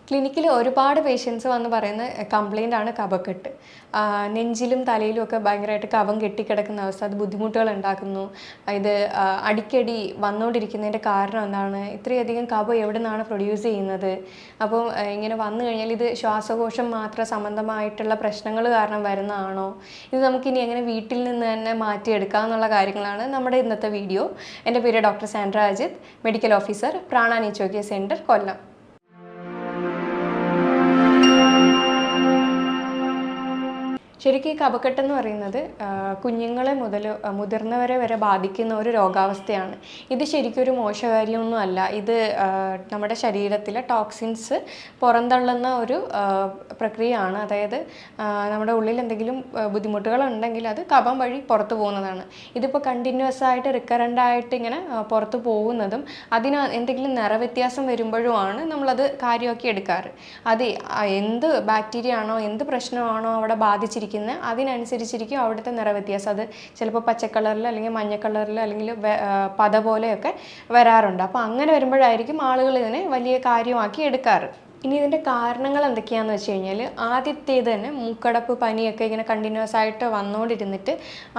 ക്ലിനിക്കിൽ ഒരുപാട് പേഷ്യൻസ് വന്ന് പറയുന്ന കംപ്ലൈൻ്റ് ആണ് കഫക്കെട്ട്. നെഞ്ചിലും തലയിലും ഒക്കെ ഭയങ്കരമായിട്ട് കഫം കെട്ടിക്കിടക്കുന്ന അവസ്ഥ, അത് ബുദ്ധിമുട്ടുകൾ ഉണ്ടാക്കുന്നു. ഇത് അടിക്കടി വന്നുകൊണ്ടിരിക്കുന്നതിൻ്റെ കാരണം എന്താണ്? ഇത്രയധികം കഫം എവിടെ നിന്നാണ് പ്രൊഡ്യൂസ് ചെയ്യുന്നത്? അപ്പോൾ ഇങ്ങനെ വന്നു കഴിഞ്ഞാൽ ഇത് ശ്വാസകോശം മാത്ര സംബന്ധമായിട്ടുള്ള പ്രശ്നങ്ങൾ കാരണം വരുന്നതാണോ? ഇത് നമുക്കിനി എങ്ങനെ വീട്ടിൽ നിന്ന് തന്നെ മാറ്റിയെടുക്കാം എന്നുള്ള കാര്യങ്ങളാണ് നമ്മുടെ ഇന്നത്തെ വീഡിയോ. എൻ്റെ പേര് doctor Sandra Ajith, medical officer, Prana നിച്ചോക്കിയ സെൻറ്റർ, കൊല്ലം. ശരിക്കും ഈ കഫക്കെട്ട് എന്ന് പറയുന്നത് കുഞ്ഞുങ്ങളെ മുതൽ മുതിർന്നവരെ വരെ ബാധിക്കുന്ന ഒരു രോഗാവസ്ഥയാണ്. ഇത് ശരിക്കും ഒരു മോശകാര്യമൊന്നും അല്ല. ഇത് നമ്മുടെ ശരീരത്തിലെ ടോക്സിൻസ് പുറന്തള്ളുന്ന ഒരു പ്രക്രിയയാണ്. അതായത് നമ്മുടെ ഉള്ളിൽ എന്തെങ്കിലും ബുദ്ധിമുട്ടുകൾ ഉണ്ടെങ്കിൽ അത് കഫം വഴി പുറത്തു പോകുന്നതാണ്. ഇതിപ്പോൾ കണ്ടിന്യൂസ് ആയിട്ട് റിക്കറൻ്റ് ആയിട്ട് ഇങ്ങനെ പുറത്തു പോകുന്നതും അതിന് എന്തെങ്കിലും നിറവ്യത്യാസം വരുമ്പോഴുമാണ് നമ്മളത് കാര്യമാക്കി എടുക്കാറ്. അത് എന്ത് ബാക്ടീരിയ ആണോ എന്ത് പ്രശ്നമാണോ അവിടെ ബാധിച്ചിരിക്കുന്നത് അതിനനുസരിച്ചിരിക്കും അവിടുത്തെ നിറവ്യത്യാസം. അത് ചിലപ്പോൾ പച്ച കളറിൽ അല്ലെങ്കിൽ മഞ്ഞ കളറിൽ അല്ലെങ്കിൽ പത പോലെയൊക്കെ വരാറുണ്ട്. അപ്പോൾ അങ്ങനെ വരുമ്പോഴായിരിക്കും ആളുകൾ ഇതിനെ വലിയ കാര്യമാക്കി എടുക്കാറ്. ഇനി ഇതിൻ്റെ കാരണങ്ങൾ എന്തൊക്കെയാണെന്ന് വെച്ച് കഴിഞ്ഞാൽ, ആദ്യത്തേത് തന്നെ മൂക്കടപ്പ്, പനിയൊക്കെ ഇങ്ങനെ കണ്ടിന്യൂസ് ആയിട്ട് വന്നുകൊണ്ടിരുന്നിട്ട്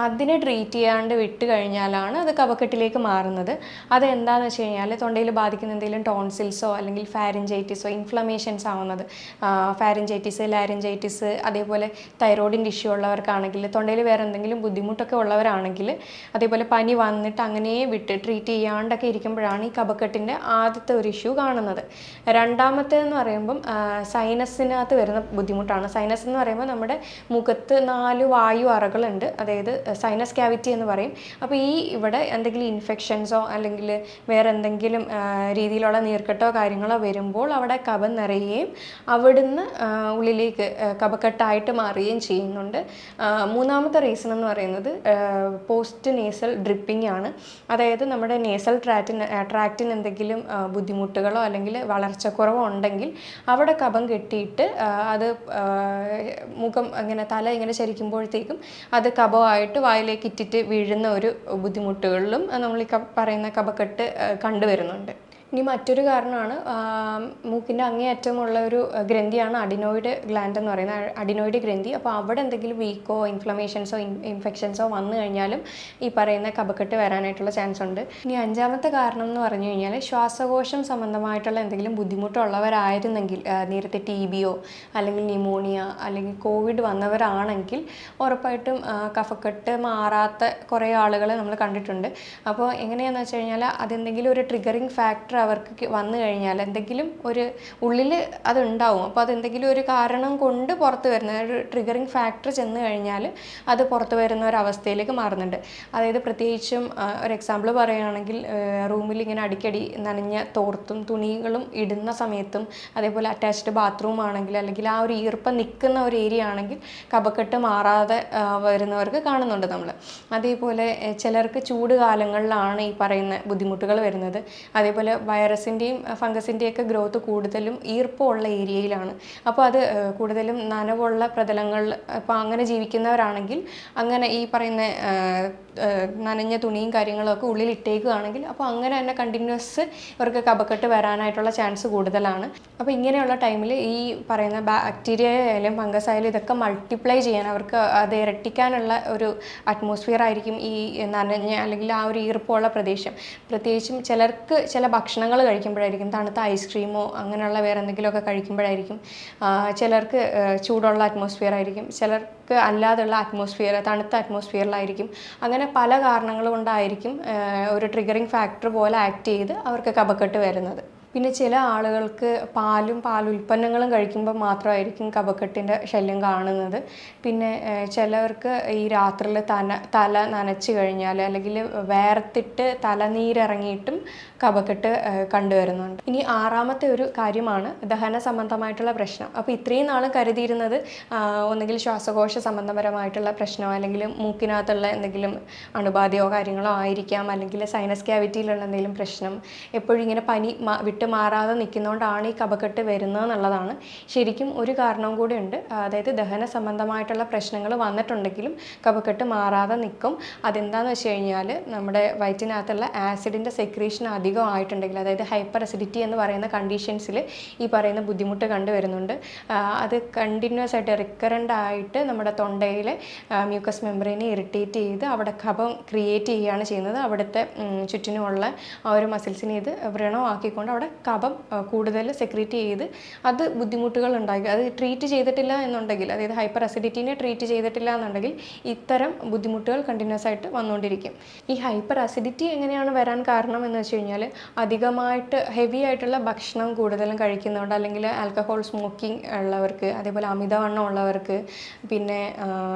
അതിനെ ട്രീറ്റ് ചെയ്യാണ്ട് വിട്ട് കഴിഞ്ഞാലാണ് അത് കഫക്കെട്ടിലേക്ക് മാറുന്നത്. അതെന്താണെന്ന് വെച്ച് കഴിഞ്ഞാൽ, തൊണ്ടയിൽ ബാധിക്കുന്ന എന്തെങ്കിലും ടോൺസിൽസോ അല്ലെങ്കിൽ ഫാരിഞ്ചൈറ്റിസോ ഇൻഫ്ലമേഷൻസ് ആവുന്നത്. ഫാരിഞ്ചൈറ്റിസ്, ലാരിഞ്ചൈറ്റിസ്, അതേപോലെ തൈറോയിഡിൻ്റെ ഇഷ്യൂ ഉള്ളവർക്കാണെങ്കിൽ, തൊണ്ടയിൽ വേറെ എന്തെങ്കിലും ബുദ്ധിമുട്ടൊക്കെ ഉള്ളവരാണെങ്കിൽ, അതേപോലെ പനി വന്നിട്ട് അങ്ങനെ വിട്ട് ട്രീറ്റ് ചെയ്യാണ്ടൊക്കെ ഇരിക്കുമ്പോഴാണ് ഈ കഫക്കെട്ടിൻ്റെ ആദ്യത്തെ ഒരു ഇഷ്യൂ കാണുന്നത്. രണ്ടാമത്തേതെന്ന് പറയുമ്പം സൈനസിനകത്ത് വരുന്ന ബുദ്ധിമുട്ടാണ്. സൈനസ് എന്ന് പറയുമ്പോൾ നമ്മുടെ മുഖത്ത് 4 വായു അറകളുണ്ട്, അതായത് സൈനസ് ക്യാവിറ്റി എന്ന് പറയും. അപ്പോൾ ഇവിടെ എന്തെങ്കിലും ഇൻഫെക്ഷൻസോ അല്ലെങ്കിൽ വേറെ എന്തെങ്കിലും രീതിയിലുള്ള നീർക്കെട്ടോ കാര്യങ്ങളോ വരുമ്പോൾ അവിടെ കഫം നിറയുകയും അവിടുന്ന് ഉള്ളിലേക്ക് കഫക്കെട്ടായിട്ട് മാറുകയും ചെയ്യുന്നുണ്ട്. മൂന്നാമത്തെ റീസൺ എന്ന് പറയുന്നത് പോസ്റ്റ് നേസൽ ഡ്രിപ്പിംഗ് ആണ്. അതായത് നമ്മുടെ നേസൽ ട്രാക്റ്റിന് എന്തെങ്കിലും ബുദ്ധിമുട്ടുകളോ അല്ലെങ്കിൽ വളർച്ചക്കുറവോ ഉണ്ടെങ്കിൽ അവിടെ കഫം കെട്ടിയിട്ട് അത് മുഖം ഇങ്ങനെ തല ഇങ്ങനെ ചരിക്കുമ്പോഴത്തേക്കും അത് കഫമായിട്ട് വായിലേക്ക് ഇറ്റിട്ട് വീഴുന്ന ഒരു ബുദ്ധിമുട്ടുകളിലും നമ്മൾ ഈ പറയുന്ന കഫക്കെട്ട് കണ്ടുവരുന്നുണ്ട്. ഇനി മറ്റൊരു കാരണമാണ് മൂക്കിൻ്റെ അങ്ങേയറ്റമുള്ള ഒരു ഗ്രന്ഥിയാണ് അഡിനോയിഡ് ഗ്ലാൻഡ് എന്ന് പറയുന്നത്, അഡിനോയിഡ് ഗ്രന്ഥി. അപ്പോൾ അവിടെ എന്തെങ്കിലും വീക്കോ ഇൻഫ്ലമേഷൻസോ ഇൻഫെക്ഷൻസോ വന്നു കഴിഞ്ഞാലും ഈ പറയുന്ന കഫക്കെട്ട് വരാനായിട്ടുള്ള ചാൻസ് ഉണ്ട്. ഇനി അഞ്ചാമത്തെ കാരണം എന്ന് പറഞ്ഞു കഴിഞ്ഞാൽ, ശ്വാസകോശം സംബന്ധമായിട്ടുള്ള എന്തെങ്കിലും ബുദ്ധിമുട്ടുള്ളവരായിരുന്നെങ്കിൽ, നേരത്തെ TB അല്ലെങ്കിൽ ന്യൂമോണിയ അല്ലെങ്കിൽ കോവിഡ് വന്നവരാണെങ്കിൽ ഉറപ്പായിട്ടും കഫക്കെട്ട് മാറാത്ത കുറേ ആളുകളെ നമ്മൾ കണ്ടിട്ടുണ്ട്. അപ്പോൾ എങ്ങനെയാണെന്ന് വെച്ച് കഴിഞ്ഞാൽ, അതെന്തെങ്കിലും ഒരു ട്രിഗറിങ് ഫാക്ടർ അവർക്ക് വന്നു കഴിഞ്ഞാൽ എന്തെങ്കിലും ഒരു ഉള്ളിൽ അതുണ്ടാവും. അപ്പോൾ അതെന്തെങ്കിലും ഒരു കാരണം കൊണ്ട് പുറത്ത് വരുന്ന ഒരു ട്രിഗറിങ് ഫാക്ടർ ചെന്ന് കഴിഞ്ഞാൽ അത് പുറത്ത് വരുന്ന ഒരവസ്ഥയിലേക്ക് മാറുന്നുണ്ട്. അതായത് പ്രത്യേകിച്ചും ഒരു എക്സാമ്പിൾ പറയുകയാണെങ്കിൽ, റൂമിൽ ഇങ്ങനെ അടിക്കടി നനഞ്ഞ തോർത്തും തുണികളും ഇടുന്ന സമയത്തും, അതേപോലെ അറ്റാച്ച്ഡ് ബാത്റൂം ആണെങ്കിൽ അല്ലെങ്കിൽ ആ ഒരു ഈർപ്പം നിൽക്കുന്ന ഒരു ഏരിയ ആണെങ്കിൽ കഫക്കെട്ട് മാറാതെ വരുന്നവർക്ക് കാണുന്നുണ്ട് നമ്മൾ. അതേപോലെ ചിലർക്ക് ചൂട് കാലങ്ങളിലാണ് ഈ പറയുന്ന ബുദ്ധിമുട്ടുകൾ വരുന്നത്. അതേപോലെ വൈറസിൻ്റെയും ഫംഗസിൻ്റെയൊക്കെ ഗ്രോത്ത് കൂടുതലും ഈർപ്പമുള്ള ഏരിയയിലാണ്. അപ്പോൾ അത് കൂടുതലും നനവുള്ള പ്രതലങ്ങളിൽ ഇപ്പോൾ അങ്ങനെ ജീവിക്കുന്നവരാണെങ്കിൽ, അങ്ങനെ ഈ പറയുന്ന നനഞ്ഞ തുണിയും കാര്യങ്ങളൊക്കെ ഉള്ളിൽ ഇട്ടേക്കുകയാണെങ്കിൽ അപ്പോൾ അങ്ങനെ തന്നെ കണ്ടിന്യൂസ് ഇവർക്ക് കഫക്കെട്ട് വരാനായിട്ടുള്ള ചാൻസ് കൂടുതലാണ്. അപ്പോൾ ഇങ്ങനെയുള്ള ടൈമിൽ ഈ പറയുന്ന ബാക്ടീരിയ ആയാലും ഫംഗസ് ആയാലും ഇതൊക്കെ മൾട്ടിപ്ലൈ ചെയ്യാൻ, അവർക്ക് അത് ഇരട്ടിക്കാനുള്ള ഒരു അറ്റ്മോസ്ഫിയർ ആയിരിക്കും ഈ നനഞ്ഞ അല്ലെങ്കിൽ ആ ഒരു ഈർപ്പമുള്ള പ്രദേശം. പ്രത്യേകിച്ചും ചിലർക്ക് ചില ഭക്ഷണങ്ങൾ കഴിക്കുമ്പോഴായിരിക്കും, തണുത്ത ഐസ്ക്രീമോ അങ്ങനെയുള്ള വേറെ എന്തെങ്കിലുമൊക്കെ കഴിക്കുമ്പോഴായിരിക്കും. ചിലർക്ക് ചൂടുള്ള അറ്റ്മോസ്ഫിയർ ആയിരിക്കും, ചിലർക്ക് അല്ലാതുള്ള അറ്റ്മോസ്ഫിയർ തണുത്ത അറ്റ്മോസ്ഫിയറിലായിരിക്കും. അങ്ങനെ പല കാരണങ്ങൾ കൊണ്ടായിരിക്കും ഒരു ട്രിഗറിങ് ഫാക്ടർ പോലെ ആക്ട് ചെയ്ത് അവർക്ക് കഫക്കെട്ട് വരുന്നത്. പിന്നെ ചില ആളുകൾക്ക് പാലുൽപ്പന്നങ്ങളും കഴിക്കുമ്പോൾ മാത്രമായിരിക്കും കഫക്കെട്ടിൻ്റെ ശല്യം കാണുന്നത്. പിന്നെ ചിലവർക്ക് ഈ രാത്രിയിൽ തല നനച്ച് കഴിഞ്ഞാൽ അല്ലെങ്കിൽ വേർത്തിട്ട് തലനീരിറങ്ങിയിട്ടും കഫക്കെട്ട് കണ്ടുവരുന്നുണ്ട്. ഇനി ആറാമത്തെ ഒരു കാര്യമാണ് ദഹന സംബന്ധമായിട്ടുള്ള പ്രശ്നം. അപ്പോൾ ഇത്രയും നാൾ കരുതിയിരുന്നത് ഒന്നുകിൽ ശ്വാസകോശ സംബന്ധപരമായിട്ടുള്ള പ്രശ്നമോ അല്ലെങ്കിൽ മൂക്കിനകത്തുള്ള എന്തെങ്കിലും അണുബാധയോ കാര്യങ്ങളോ ആയിരിക്കാം, അല്ലെങ്കിൽ സൈനസ് ക്യാവിറ്റിയിലുള്ള എന്തെങ്കിലും പ്രശ്നം, എപ്പോഴും ഇങ്ങനെ പനി മാറാതെ നിൽക്കുന്നതുകൊണ്ടാണ് ഈ കഫക്കെട്ട് വരുന്നത് എന്നുള്ളതാണ്. ശരിക്കും ഒരു കാരണവും കൂടി ഉണ്ട്. അതായത് ദഹന സംബന്ധമായിട്ടുള്ള പ്രശ്നങ്ങൾ വന്നിട്ടുണ്ടെങ്കിലും കഫക്കെട്ട് മാറാതെ നിൽക്കും. അതെന്താണെന്ന് വെച്ച് കഴിഞ്ഞാൽ, നമ്മുടെ വയറ്റിനകത്തുള്ള ആസിഡിൻ്റെ സെക്രീഷൻ അധികമായിട്ടുണ്ടെങ്കിൽ, അതായത് ഹൈപ്പർ അസിഡിറ്റി എന്ന് പറയുന്ന കണ്ടീഷൻസിൽ ഈ പറയുന്ന ബുദ്ധിമുട്ട് കണ്ടുവരുന്നുണ്ട്. അത് കണ്ടിന്യൂസ് ആയിട്ട് റിക്കറൻ്റ് ആയിട്ട് നമ്മുടെ തൊണ്ടയിലെ മ്യൂക്കസ് മെമ്പറൈനെ ഇറിറ്റേറ്റ് ചെയ്ത് അവിടെ കഫം ക്രിയേറ്റ് ചെയ്യുകയാണ് ചെയ്യുന്നത്. അവിടുത്തെ ചുറ്റിനുമുള്ള ആ ഒരു മസിൽസിനെ ഇത് വ്രണമാക്കിക്കൊണ്ട് അവിടെ കഫം കൂടുതൽ സെക്രീറ്റ് ചെയ്ത് അത് ബുദ്ധിമുട്ടുകൾ ഉണ്ടാക്കി. അത് ട്രീറ്റ് ചെയ്തിട്ടില്ല എന്നുണ്ടെങ്കിൽ, അതായത് ഹൈപ്പർ അസിഡിറ്റിനെ ട്രീറ്റ് ചെയ്തിട്ടില്ല എന്നുണ്ടെങ്കിൽ ഇത്തരം ബുദ്ധിമുട്ടുകൾ കണ്ടിന്യൂസ് ആയിട്ട് വന്നുകൊണ്ടിരിക്കും. ഈ ഹൈപ്പർ അസിഡിറ്റി എങ്ങനെയാണ് വരാൻ കാരണം എന്ന് വെച്ച് കഴിഞ്ഞാൽ, അധികമായിട്ട് ഹെവി ആയിട്ടുള്ള ഭക്ഷണം കൂടുതലും കഴിക്കുന്നതുകൊണ്ട്, അല്ലെങ്കിൽ ആൽക്കഹോൾ സ്മോക്കിംഗ് ഉള്ളവർക്ക്, അതേപോലെ അമിതവണ്ണം ഉള്ളവർക്ക്, പിന്നെ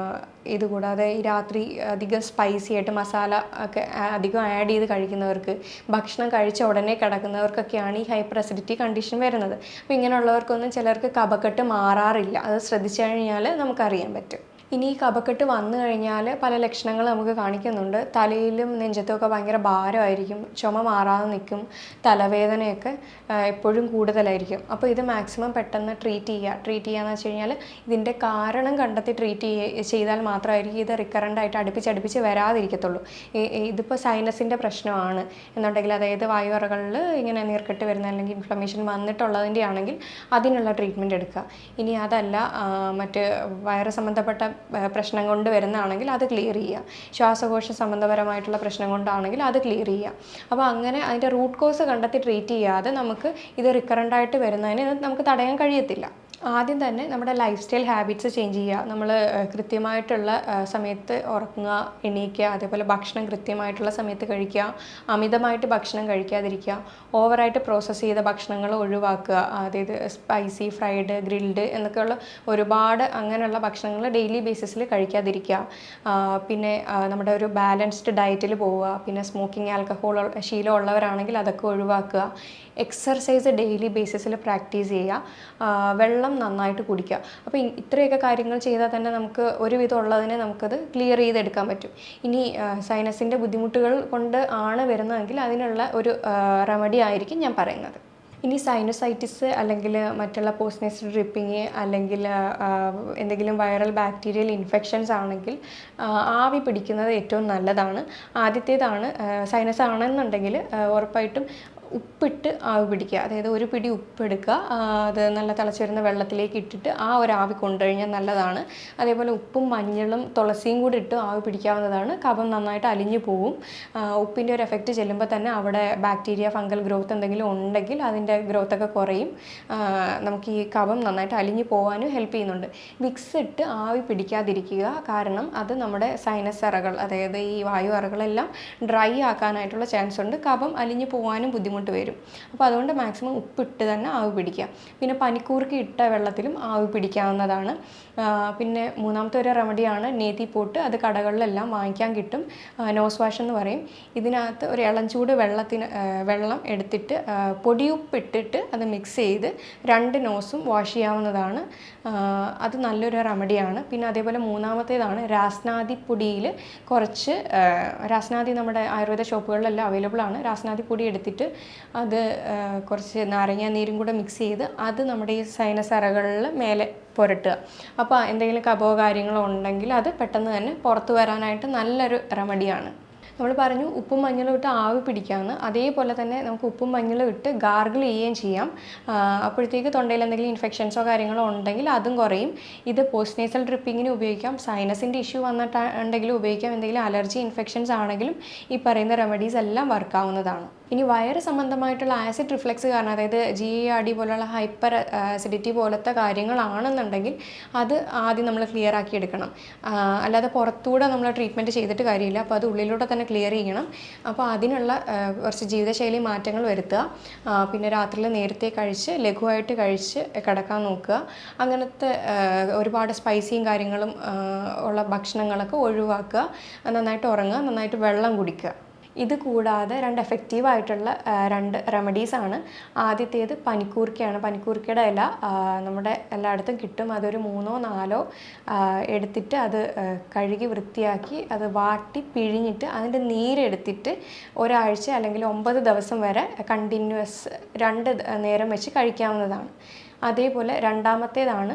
ഇതുകൂടാതെ ഈ രാത്രി അധികം സ്പൈസി ആയിട്ട് മസാല ഒക്കെ അധികം ആഡ് ചെയ്ത് കഴിക്കുന്നവർക്ക്, ഭക്ഷണം കഴിച്ച ഉടനെ കിടക്കുന്നവർക്കൊക്കെയാണ് ഈ ഹൈപ്പർ അസിഡിറ്റി കണ്ടീഷൻ വരുന്നത്. അപ്പോൾ ഇങ്ങനെയുള്ളവർക്കൊന്നും ചിലർക്ക് കഫക്കെട്ട് മാറാറില്ല. അത് ശ്രദ്ധിച്ചു കഴിഞ്ഞാൽ നമുക്കറിയാൻ പറ്റും. ഇനി ഈ കഫക്കെട്ട് വന്നു കഴിഞ്ഞാൽ പല ലക്ഷണങ്ങൾ നമുക്ക് കാണിക്കുന്നുണ്ട്. തലയിലും നെഞ്ചത്തുമൊക്കെ ഭയങ്കര ഭാരമായിരിക്കും, ചുമ മാറാതെ നിൽക്കും, തലവേദനയൊക്കെ എപ്പോഴും കൂടുതലായിരിക്കും. അപ്പോൾ ഇത് മാക്സിമം പെട്ടെന്ന് ട്രീറ്റ് ചെയ്യുകയെന്ന് വെച്ച് കഴിഞ്ഞാൽ ഇതിൻ്റെ കാരണം കണ്ടെത്തി ട്രീറ്റ് ചെയ്താൽ മാത്രമായിരിക്കും ഇത് റിക്കറൻ്റ് ആയിട്ട് അടുപ്പിച്ച് വരാതിരിക്കത്തുള്ളൂ. ഇതിപ്പോൾ സൈനസിൻ്റെ പ്രശ്നമാണ് എന്നുണ്ടെങ്കിൽ, അതായത് വായുവറകളിൽ ഇങ്ങനെ നീർക്കെട്ട് വരുന്ന അല്ലെങ്കിൽ ഇൻഫ്ലമേഷൻ വന്നിട്ടുള്ളതിൻ്റെ ആണെങ്കിൽ അതിനുള്ള ട്രീറ്റ്മെൻറ്റ് എടുക്കുക. ഇനി അതല്ല മറ്റ് വയറ് സംബന്ധപ്പെട്ട പ്രശ്നം കൊണ്ട് വരുന്നതാണെങ്കിൽ അത് ക്ലിയർ ചെയ്യുക. ശ്വാസകോശ സംബന്ധപരമായിട്ടുള്ള പ്രശ്നം കൊണ്ടാണെങ്കിൽ അത് ക്ലിയർ ചെയ്യുക. അപ്പോൾ അങ്ങനെ അതിൻ്റെ റൂട്ട് കോസ് കണ്ടെത്തി ട്രീറ്റ് ചെയ്യാതെ നമുക്ക് ഇത് റിക്കറൻ്റ് ആയിട്ട് വരുന്നതിന് നമുക്ക് തടയാൻ കഴിയത്തില്ല. ആദ്യം തന്നെ നമ്മുടെ ലൈഫ് സ്റ്റൈൽ ഹാബിറ്റ്സ് ചേഞ്ച് ചെയ്യുക. നമ്മൾ കൃത്യമായിട്ടുള്ള സമയത്ത് ഉറങ്ങുക, എണീക്കുക, അതേപോലെ ഭക്ഷണം കൃത്യമായിട്ടുള്ള സമയത്ത് കഴിക്കുക, അമിതമായിട്ട് ഭക്ഷണം കഴിക്കാതിരിക്കുക, ഓവറായിട്ട് പ്രോസസ്സ് ചെയ്ത ഭക്ഷണങ്ങൾ ഒഴിവാക്കുക. അതായത് സ്പൈസി, ഫ്രൈഡ്, ഗ്രിൽഡ് എന്നൊക്കെയുള്ള ഒരുപാട് അങ്ങനെയുള്ള ഭക്ഷണങ്ങൾ ഡെയിലി ബേസിസിൽ കഴിക്കാതിരിക്കുക. പിന്നെ നമ്മുടെ ഒരു ബാലൻസ്ഡ് ഡയറ്റിൽ പോവുക. പിന്നെ സ്മോക്കിംഗ്, ആൽക്കഹോൾ ശീലമുള്ളവരാണെങ്കിൽ അതൊക്കെ ഒഴിവാക്കുക. എക്സർസൈസ് ഡെയിലി ബേസിസിൽ പ്രാക്ടീസ് ചെയ്യുക. വെള്ളം നന്നായിട്ട് കുടിക്കുക. അപ്പോൾ ഇത്രയൊക്കെ കാര്യങ്ങൾ ചെയ്താൽ തന്നെ നമുക്ക് ഒരുവിധം ഉള്ളതിനെ നമുക്കത് ക്ലിയർ ചെയ്തെടുക്കാൻ പറ്റും. ഇനി സൈനസിൻ്റെ ബുദ്ധിമുട്ടുകൾ കൊണ്ട് ആണ് വരുന്നതെങ്കിൽ അതിനുള്ള ഒരു റെമഡി ആയിരിക്കും ഞാൻ പറയുന്നത്. ഇനി സൈനസൈറ്റിസ് അല്ലെങ്കിൽ മറ്റുള്ള പോസ്റ്റ് ഡ്രിപ്പിങ് അല്ലെങ്കിൽ എന്തെങ്കിലും വൈറൽ ബാക്ടീരിയൽ ഇൻഫെക്ഷൻസ് ആണെങ്കിൽ ആവി പിടിക്കുന്നത് ഏറ്റവും നല്ലതാണ്. ആദ്യത്തേതാണ്. സൈനസ് ആണെന്നുണ്ടെങ്കിൽ ഉറപ്പായിട്ടും ഉപ്പിട്ട് ആവി പിടിക്കുക. അതായത് ഒരു പിടി ഉപ്പെടുക്കുക, അത് നല്ല തിളച്ച് വരുന്ന വെള്ളത്തിലേക്ക് ഇട്ടിട്ട് ആ ഒരു ആവി കൊണ്ടുകഴിഞ്ഞാൽ നല്ലതാണ്. അതേപോലെ ഉപ്പും മഞ്ഞളും തുളസിയും കൂടി ഇട്ട് ആവി പിടിക്കാവുന്നതാണ്. കഫം നന്നായിട്ട് അലിഞ്ഞു പോവും. ഉപ്പിൻ്റെ ഒരു എഫക്റ്റ് ചെല്ലുമ്പോൾ തന്നെ അവിടെ ബാക്ടീരിയ, ഫംഗൽ ഗ്രോത്ത് എന്തെങ്കിലും ഉണ്ടെങ്കിൽ അതിൻ്റെ ഗ്രോത്തൊക്കെ കുറയും. നമുക്ക് ഈ കഫം നന്നായിട്ട് അലിഞ്ഞു പോകാനും ഹെൽപ്പ് ചെയ്യുന്നുണ്ട്. വിക്സ് ഇട്ട് ആവി പിടിക്കാതിരിക്കുക. കാരണം അത് നമ്മുടെ സൈനസ് അറകൾ, അതായത് ഈ വായു അറകളെല്ലാം ഡ്രൈ ആക്കാനായിട്ടുള്ള ചാൻസ് ഉണ്ട്. കഫം അലിഞ്ഞു പോകാനും ബുദ്ധിമുട്ട് വരും. അപ്പോൾ അതുകൊണ്ട് മാക്സിമം ഉപ്പിട്ട് തന്നെ ആവി പിടിക്കുക. പിന്നെ പനിക്കൂർക്ക ഇട്ട വെള്ളത്തിലും ആവി പിടിക്കാവുന്നതാണ്. പിന്നെ മൂന്നാമത്തെ ഒരു റെമഡിയാണ് നേതി പോട്ട്. അത് കടകളിലെല്ലാം വാങ്ങിക്കാൻ കിട്ടും. നോസ് വാഷ് എന്ന് പറയും. ഇതിനകത്ത് ഒരു ഇളംചൂട് വെള്ളം എടുത്തിട്ട് പൊടിയുപ്പിട്ടിട്ട് അത് മിക്സ് ചെയ്ത് 2 നോസും വാഷ് ചെയ്യാവുന്നതാണ്. അത് നല്ലൊരു റെമഡിയാണ്. പിന്നെ അതേപോലെ മൂന്നാമത്തേതാണ് രാസ്നാദി പൊടിയിൽ കുറച്ച് രാസ്നാദി നമ്മുടെ ആയുർവേദ ഷോപ്പുകളിലെല്ലാം അവൈലബിൾ ആണ്. രാസ്നാദി പൊടി എടുത്തിട്ട് അത് കുറച്ച് നാരങ്ങ നീരും കൂടെ മിക്സ് ചെയ്ത് അത് നമ്മുടെ ഈ സൈനസ് അറകളിൽ മേലെ പുരട്ടുക. അപ്പോൾ എന്തെങ്കിലും കഫമോ കാര്യങ്ങളോ ഉണ്ടെങ്കിൽ അത് പെട്ടെന്ന് തന്നെ പുറത്തു വരാനായിട്ട് നല്ലൊരു റെമഡിയാണ്. നമ്മൾ പറഞ്ഞു ഉപ്പും മഞ്ഞളും ഇട്ട് ആവി പിടിക്കാമെന്ന്. അതേപോലെ തന്നെ നമുക്ക് ഉപ്പും മഞ്ഞളും ഇട്ട് ഗാർഗിൾ ചെയ്യുകയും ചെയ്യാം. അപ്പോഴത്തേക്ക് തൊണ്ടയിൽ എന്തെങ്കിലും ഇൻഫെക്ഷൻസോ കാര്യങ്ങളോ ഉണ്ടെങ്കിൽ അതും കുറയും. ഇത് പോസ്റ്റ് നേസൽ ഡ്രിപ്പിങ്ങിന് ഉപയോഗിക്കാം. സൈനസിൻ്റെ ഇഷ്യൂ വന്നിട്ടുണ്ടെങ്കിലും ഉപയോഗിക്കാം. എന്തെങ്കിലും അലർജി ഇൻഫെക്ഷൻസ് ആണെങ്കിലും ഈ പറയുന്ന റെമഡീസ് എല്ലാം വർക്കാവുന്നതാണ്. ഇനി വയറ് സംബന്ധമായിട്ടുള്ള ആസിഡ് റിഫ്ലക്സ് കാരണം, അതായത് GERD പോലുള്ള ഹൈപ്പർ അസിഡിറ്റി പോലത്തെ കാര്യങ്ങളാണെന്നുണ്ടെങ്കിൽ അത് ആദ്യം നമ്മൾ ക്ലിയർ ആക്കി എടുക്കണം. അല്ലാതെ പുറത്തൂടെ നമ്മൾ ട്രീറ്റ്മെൻറ്റ് ചെയ്തിട്ട് കാര്യമില്ല. അപ്പോൾ അത് ഉള്ളിലൂടെ തന്നെ ക്ലിയർ ചെയ്യണം. അപ്പോൾ അതിനുള്ള കുറച്ച് ജീവിതശൈലി മാറ്റങ്ങൾ വരുത്തുക. പിന്നെ രാത്രിയിൽ നേരത്തെ കഴിച്ച് ലഘുവായിട്ട് കഴിച്ച് കിടക്കാൻ നോക്കുക. അങ്ങനത്തെ ഒരുപാട് സ്പൈസിയും കാര്യങ്ങളും ഉള്ള ഭക്ഷണങ്ങളൊക്കെ ഒഴിവാക്കുക. നന്നായിട്ട് ഉറങ്ങുക, നന്നായിട്ട് വെള്ളം കുടിക്കുക. ഇത് കൂടാതെ 2 എഫക്റ്റീവായിട്ടുള്ള 2 റെമഡീസാണ്. ആദ്യത്തേത് പനിക്കൂർക്കയാണ്. പനിക്കൂർക്കയുടെ ഇല നമ്മുടെ എല്ലായിടത്തും കിട്ടും. അതൊരു 3 or 4 എടുത്തിട്ട് അത് കഴുകി വൃത്തിയാക്കി അത് വാട്ടി പിഴിഞ്ഞിട്ട് അതിൻ്റെ നീരെടുത്തിട്ട് ഒരാഴ്ച അല്ലെങ്കിൽ 9 ദിവസം വരെ കണ്ടിന്യൂസ് 2 നേരം വെച്ച് കഴിക്കാവുന്നതാണ്. അതേപോലെ രണ്ടാമത്തേതാണ്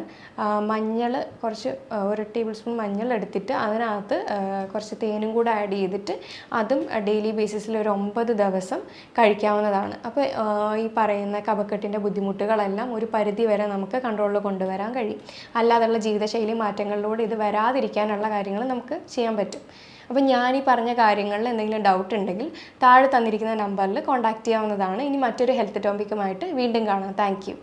മഞ്ഞൾ, കുറച്ച് 1 ടേബിൾ സ്പൂൺ മഞ്ഞൾ എടുത്തിട്ട് അതിനകത്ത് കുറച്ച് തേനും കൂടെ ആഡ് ചെയ്തിട്ട് അതും ഡെയിലി ബേസിസിൽ ഒരു 9 ദിവസം കഴിക്കാവുന്നതാണ്. അപ്പോൾ ഈ പറയുന്ന കഫക്കെട്ടിൻ്റെ ബുദ്ധിമുട്ടുകളെല്ലാം ഒരു പരിധി വരെ നമുക്ക് കൺട്രോളിൽ കൊണ്ടുവരാൻ കഴിയും. അല്ലാതെയുള്ള ജീവിതശൈലി മാറ്റങ്ങളിലൂടെ ഇത് വരാതിരിക്കാനുള്ള കാര്യങ്ങൾ നമുക്ക് ചെയ്യാൻ പറ്റും. അപ്പോൾ ഞാൻ ഈ പറഞ്ഞ കാര്യങ്ങളിൽ എന്തെങ്കിലും ഡൗട്ട് ഉണ്ടെങ്കിൽ താഴെ തന്നിരിക്കുന്ന നമ്പറിൽ കോൺടാക്റ്റ് ചെയ്യാവുന്നതാണ്. ഇനി മറ്റൊരു ഹെൽത്ത് ടോപ്പിക്കുമായിട്ട് വീണ്ടും കാണാം. Thank you.